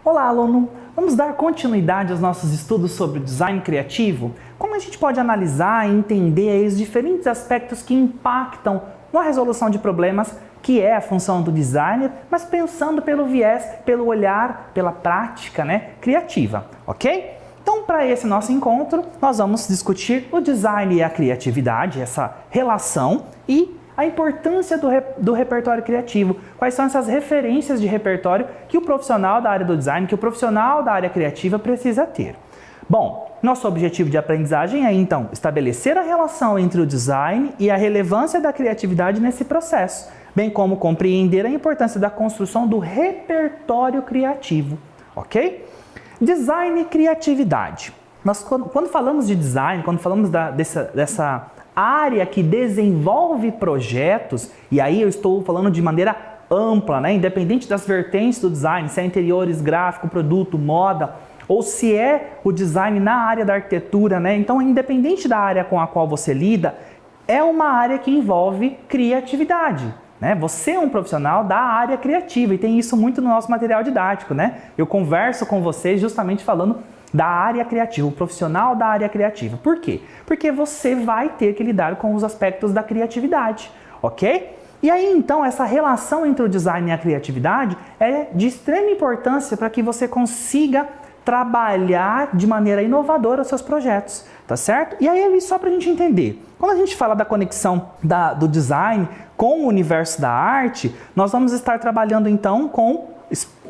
Olá, aluno! Vamos dar continuidade aos nossos estudos sobre o design criativo? Como a gente pode analisar e entender os diferentes aspectos que impactam na resolução de problemas, que é a função do designer, mas pensando pelo viés, pelo olhar, pela prática, criativa, ok? Então, para esse nosso encontro, nós vamos discutir o design e a criatividade, essa relação e a importância do repertório criativo. Quais são essas referências de repertório que o profissional da área do design, que o profissional da área criativa precisa ter. Bom, nosso objetivo de aprendizagem é, então, estabelecer a relação entre o design e a relevância da criatividade nesse processo, bem como compreender a importância da construção do repertório criativo, ok? Design e criatividade. Nós, quando falamos de design, quando falamos dessa área que desenvolve projetos, e aí eu estou falando de maneira ampla, independente das vertentes do design, se é interiores, gráfico, produto, moda, ou se é o design na área da arquitetura, então independente da área com a qual você lida, é uma área que envolve criatividade. Você é um profissional da área criativa e tem isso muito no nosso material didático, Eu converso com vocês justamente falando da área criativa, o profissional da área criativa. Por quê? Porque você vai ter que lidar com os aspectos da criatividade, ok? E aí, então, essa relação entre o design e a criatividade é de extrema importância para que você consiga trabalhar de maneira inovadora os seus projetos, tá certo? E aí, só para a gente entender, quando a gente fala da conexão do design com o universo da arte, nós vamos estar trabalhando, então, com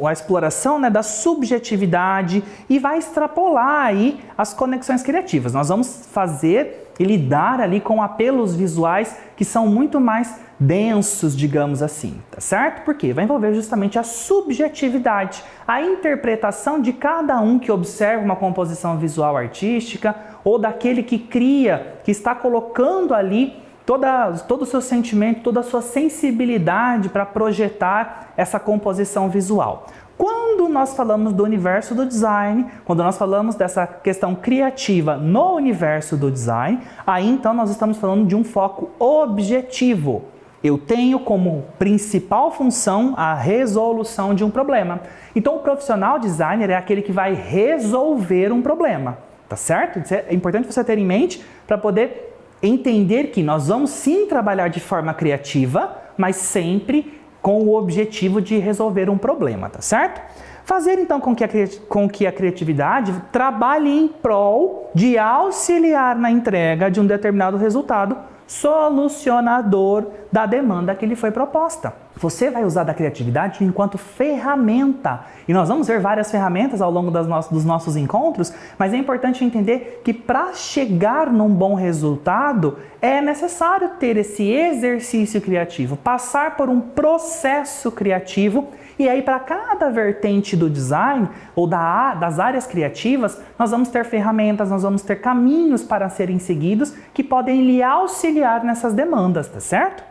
a exploração da subjetividade e vai extrapolar aí as conexões criativas. Nós vamos fazer e lidar ali com apelos visuais que são muito mais densos, digamos assim, tá certo? Porque vai envolver justamente a subjetividade, a interpretação de cada um que observa uma composição visual artística ou daquele que cria, que está colocando ali todo o seu sentimento, toda a sua sensibilidade para projetar essa composição visual. Quando nós falamos do universo do design, quando nós falamos dessa questão criativa no universo do design, aí então nós estamos falando de um foco objetivo. Eu tenho como principal função a resolução de um problema. Então o profissional designer é aquele que vai resolver um problema, tá certo? Isso é importante você ter em mente para poder entender que nós vamos sim trabalhar de forma criativa, mas sempre com o objetivo de resolver um problema, tá certo? Fazer então com que a criatividade trabalhe em prol de auxiliar na entrega de um determinado resultado solucionador da demanda que lhe foi proposta. Você vai usar da criatividade enquanto ferramenta. E nós vamos ver várias ferramentas ao longo dos nossos encontros, mas é importante entender que para chegar num bom resultado é necessário ter esse exercício criativo, passar por um processo criativo. E aí, para cada vertente do design ou das áreas criativas, nós vamos ter ferramentas, nós vamos ter caminhos para serem seguidos que podem lhe auxiliar nessas demandas, tá certo?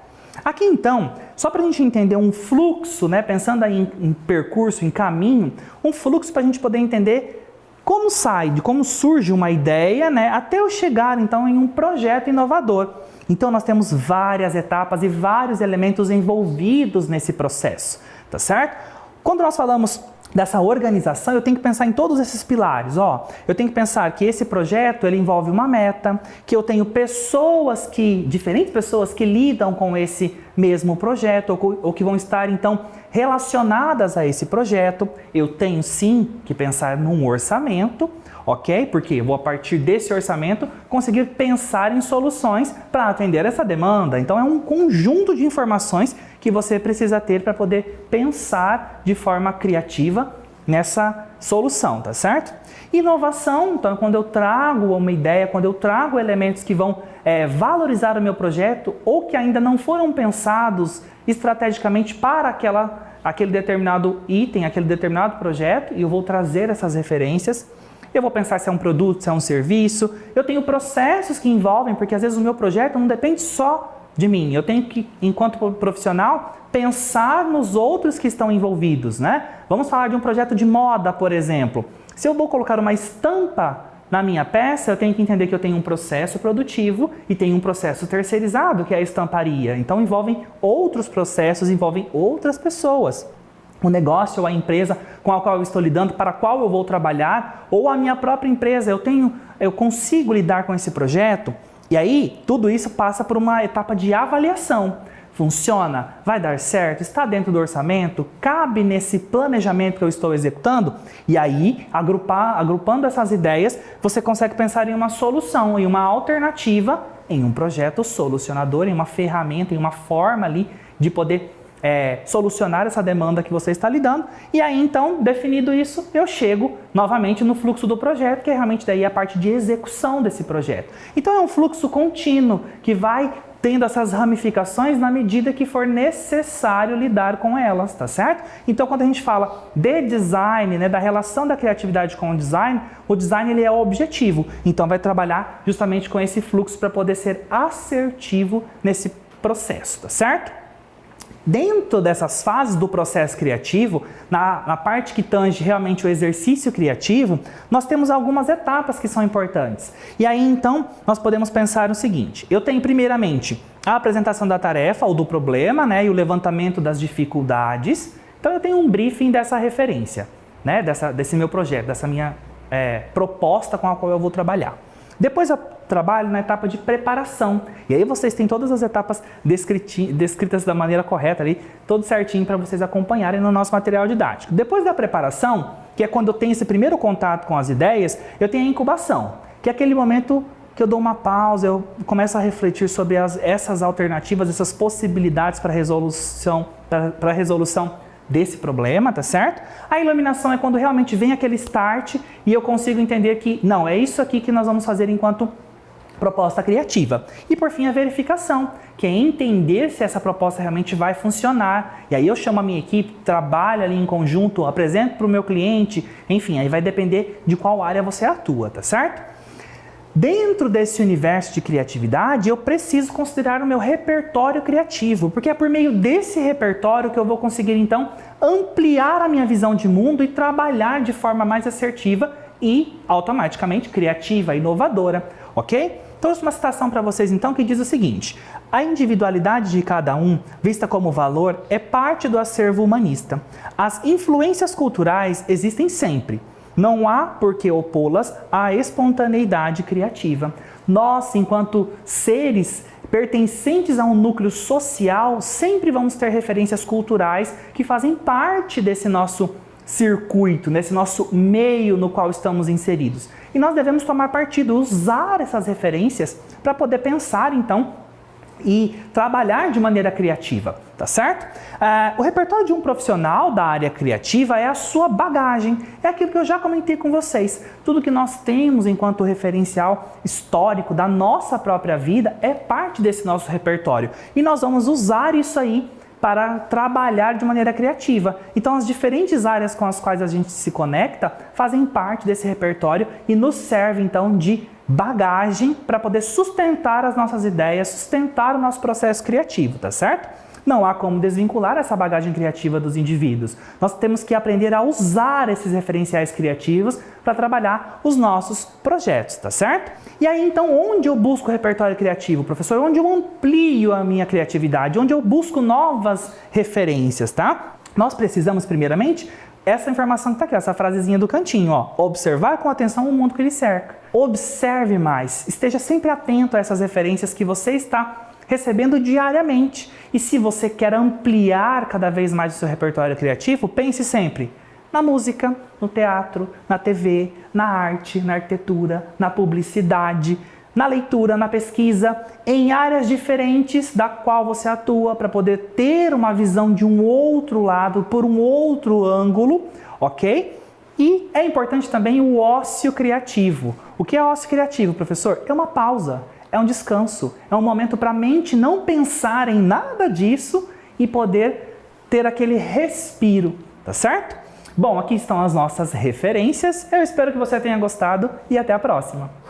Aqui então, só para a gente entender um fluxo, pensando aí em percurso, em caminho, um fluxo para a gente poder entender como surge uma ideia, até eu chegar então em um projeto inovador. Então nós temos várias etapas e vários elementos envolvidos nesse processo, tá certo? Quando nós falamos dessa organização, eu tenho que pensar em todos esses pilares, Eu tenho que pensar que esse projeto, ele envolve uma meta, que eu tenho diferentes pessoas que lidam com esse mesmo projeto, ou que vão estar, então, relacionadas a esse projeto. Eu tenho, sim, que pensar num orçamento, ok? Porque eu vou, a partir desse orçamento, conseguir pensar em soluções para atender essa demanda. Então, é um conjunto de informações que você precisa ter para poder pensar de forma criativa nessa solução, tá certo? Inovação, então, quando eu trago uma ideia, quando eu trago elementos que vão valorizar o meu projeto ou que ainda não foram pensados estrategicamente para aquele determinado item, aquele determinado projeto, e eu vou trazer essas referências. Eu vou pensar se é um produto, se é um serviço. Eu tenho processos que envolvem, porque às vezes o meu projeto não depende só de mim. Eu tenho que, enquanto profissional, pensar nos outros que estão envolvidos, Vamos falar de um projeto de moda, por exemplo. Se eu vou colocar uma estampa na minha peça, eu tenho que entender que eu tenho um processo produtivo e tenho um processo terceirizado, que é a estamparia. Então envolvem outros processos, envolvem outras pessoas. o negócio ou a empresa com a qual eu estou lidando, para a qual eu vou trabalhar, ou a minha própria empresa, eu consigo lidar com esse projeto? E aí, tudo isso passa por uma etapa de avaliação. Funciona? Vai dar certo? Está dentro do orçamento? Cabe nesse planejamento que eu estou executando? E aí, agrupando essas ideias, você consegue pensar em uma solução, em uma alternativa, em um projeto solucionador, em uma ferramenta, em uma forma ali de poder solucionar essa demanda que você está lidando. E aí, então, definido isso, eu chego novamente no fluxo do projeto, que é realmente daí a parte de execução desse projeto. Então, é um fluxo contínuo que vai tendo essas ramificações na medida que for necessário lidar com elas, tá certo? Então, quando a gente fala de design, né, da relação da criatividade com o design ele é objetivo. Então, vai trabalhar justamente com esse fluxo para poder ser assertivo nesse processo, tá certo? Dentro dessas fases do processo criativo, na parte que tange realmente o exercício criativo, nós temos algumas etapas que são importantes. E aí, então, nós podemos pensar o seguinte: eu tenho primeiramente a apresentação da tarefa ou do problema, né, e o levantamento das dificuldades. Então, eu tenho um briefing dessa referência, né, desse meu projeto, dessa minha proposta com a qual eu vou trabalhar. Depois eu trabalho na etapa de preparação. E aí vocês têm todas as etapas descritas da maneira correta ali, tudo certinho para vocês acompanharem no nosso material didático. Depois da preparação, que é quando eu tenho esse primeiro contato com as ideias, eu tenho a incubação, que é aquele momento que eu dou uma pausa, eu começo a refletir sobre essas alternativas, essas possibilidades para a resolução desse problema, tá certo? A iluminação é quando realmente vem aquele start e eu consigo entender que, não, é isso aqui que nós vamos fazer enquanto proposta criativa. E por fim, a verificação, que é entender se essa proposta realmente vai funcionar. E aí eu chamo a minha equipe, trabalho ali em conjunto, apresento para o meu cliente, enfim, aí vai depender de qual área você atua, tá certo? Dentro desse universo de criatividade, eu preciso considerar o meu repertório criativo, porque é por meio desse repertório que eu vou conseguir, então, ampliar a minha visão de mundo e trabalhar de forma mais assertiva e, automaticamente, criativa, inovadora, ok? Trouxe uma citação para vocês, então, que diz o seguinte: a individualidade de cada um, vista como valor, é parte do acervo humanista. As influências culturais existem sempre. Não há por que opô-las à espontaneidade criativa. Nós, enquanto seres pertencentes a um núcleo social, sempre vamos ter referências culturais que fazem parte desse nosso circuito, nesse nosso meio no qual estamos inseridos. E nós devemos tomar partido, usar essas referências para poder pensar, então, e trabalhar de maneira criativa, tá certo? O repertório de um profissional da área criativa é a sua bagagem, é aquilo que eu já comentei com vocês. Tudo que nós temos enquanto referencial histórico da nossa própria vida é parte desse nosso repertório. E nós vamos usar isso aí para trabalhar de maneira criativa. Então, as diferentes áreas com as quais a gente se conecta fazem parte desse repertório e nos serve, então, de bagagem para poder sustentar as nossas ideias, sustentar o nosso processo criativo, tá certo? Não há como desvincular essa bagagem criativa dos indivíduos. Nós temos que aprender a usar esses referenciais criativos para trabalhar os nossos projetos, tá certo? E aí, então, onde eu busco o repertório criativo, professor? Onde eu amplio a minha criatividade? Onde eu busco novas referências, tá? Nós precisamos, primeiramente, essa informação que está aqui, essa frasezinha do cantinho, ó, observar com atenção o mundo que lhe cerca. Observe mais, esteja sempre atento a essas referências que você está recebendo diariamente. E se você quer ampliar cada vez mais o seu repertório criativo, pense sempre na música, no teatro, na TV, na arte, na arquitetura, na publicidade, na leitura, na pesquisa, em áreas diferentes da qual você atua, para poder ter uma visão de um outro lado, por um outro ângulo, ok? E é importante também o ócio criativo. O que é ócio criativo, professor? É uma pausa, é um descanso, é um momento para a mente não pensar em nada disso e poder ter aquele respiro, tá certo? Bom, aqui estão as nossas referências, eu espero que você tenha gostado e até a próxima!